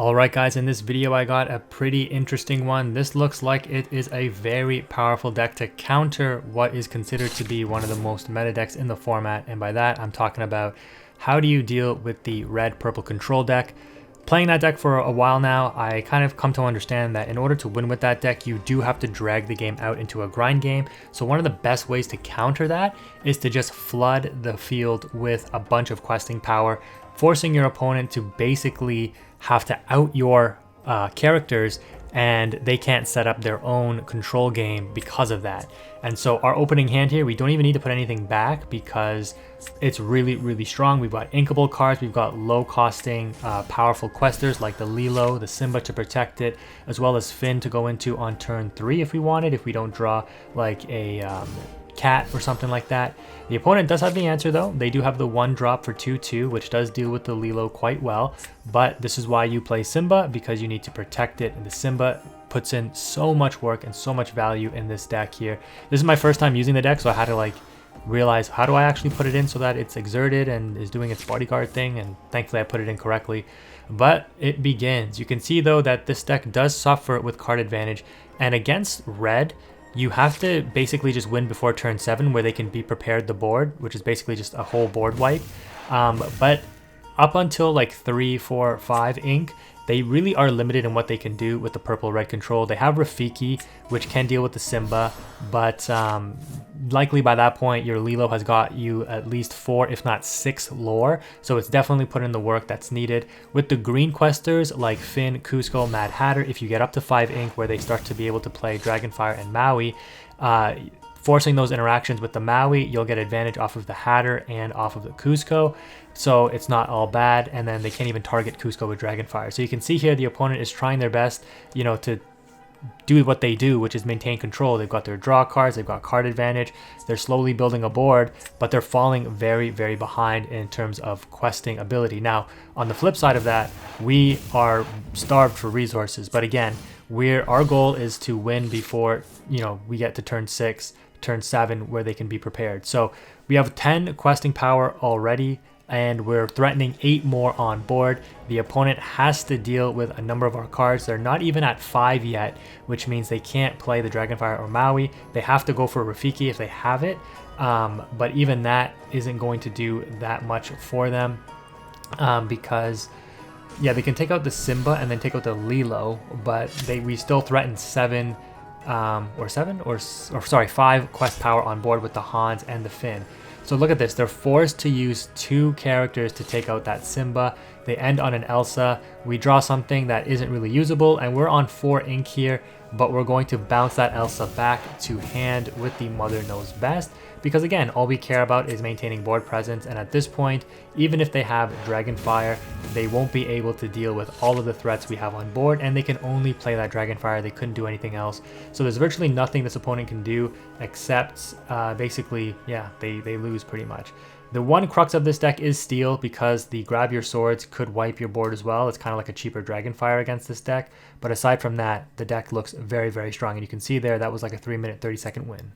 Alright guys, in this video I got a pretty interesting one. This looks like it is a very powerful deck to counter what is considered to be one of the most meta decks in the format, and by that I'm talking about how do you deal with the red-purple control deck. Playing that deck for a while now, I kind of come to understand that in order to win with that deck, you do have to drag the game out into a grind game. So one of the best ways to counter that is to just flood the field with a bunch of questing power, forcing your opponent to basically have to out your characters, and they can't set up their own control game because of that. And so our opening hand here, we don't even need to put anything back because it's really strong. We've got inkable cards, we've got low costing powerful questers like the Lilo, the Simba to protect it, as well as Finn to go into on turn 3 if we wanted, if we don't draw like a cat or something like that. The opponent does have the answer though. They do have the 1-drop for 2/2, which does deal with the Lilo quite well, but this is why you play Simba, because you need to protect it, and the Simba puts in so much work and so much value in this deck here. This is my first time using the deck, so I had to like realize, how do I actually put it in so that it's exerted and is doing its bodyguard thing, and thankfully I put it in correctly. But it begins. You can see though that this deck does suffer with card advantage, and against red you have to basically just win before turn 7 where they can be prepared the board, which is basically just a whole board wipe. But up until like 3, 4, 5 ink, they really are limited in what they can do with the purple-red control. They have Rafiki, which can deal with the Simba, but likely by that point your Lilo has got you at least 4 if not 6 lore, so it's definitely put in the work that's needed. With the green questers like Finn, Cusco, Mad Hatter, if you get up to 5 ink where they start to be able to play Dragonfire and Maui, forcing those interactions with the Maui, you'll get advantage off of the Hatter and off of the Cusco, so it's not all bad. And then they can't even target Cusco with Dragonfire. So you can see here the opponent is trying their best, you know, to do what they do, which is maintain control. They've got their draw cards, they've got card advantage, they're slowly building a board, but they're falling very behind in terms of questing ability. Now, on the flip side of that, we are starved for resources, but again, our goal is to win before, you know, we get to turn 6, turn 7 where they can be prepared. So we have 10 questing power already, and we're threatening 8 more on board. The opponent has to deal with a number of our cards. They're not even at 5 yet, which means they can't play the Dragonfire or Maui. They have to go for Rafiki if they have it, but even that isn't going to do that much for them, because yeah, they can take out the Simba and then take out the Lilo, but we still threaten 5 quest power on board with the Hans and the Finn. So look at this, they're forced to use 2 characters to take out that Simba. They end on an Elsa. We draw something that isn't really usable, and we're on 4 ink here, but we're going to bounce that Elsa back to hand with the Mother Knows Best, because again, all we care about is maintaining board presence, and at this point, even if they have Dragonfire, they won't be able to deal with all of the threats we have on board, and they can only play that Dragonfire. They couldn't do anything else. So there's virtually nothing this opponent can do except basically, yeah, they lose pretty much. The one crux of this deck is Steel, because the Grab Your Swords could wipe your board as well. It's kind of like a cheaper Dragonfire against this deck, but aside from that, the deck looks very strong, and you can see there that was like a 3-minute 30-second win.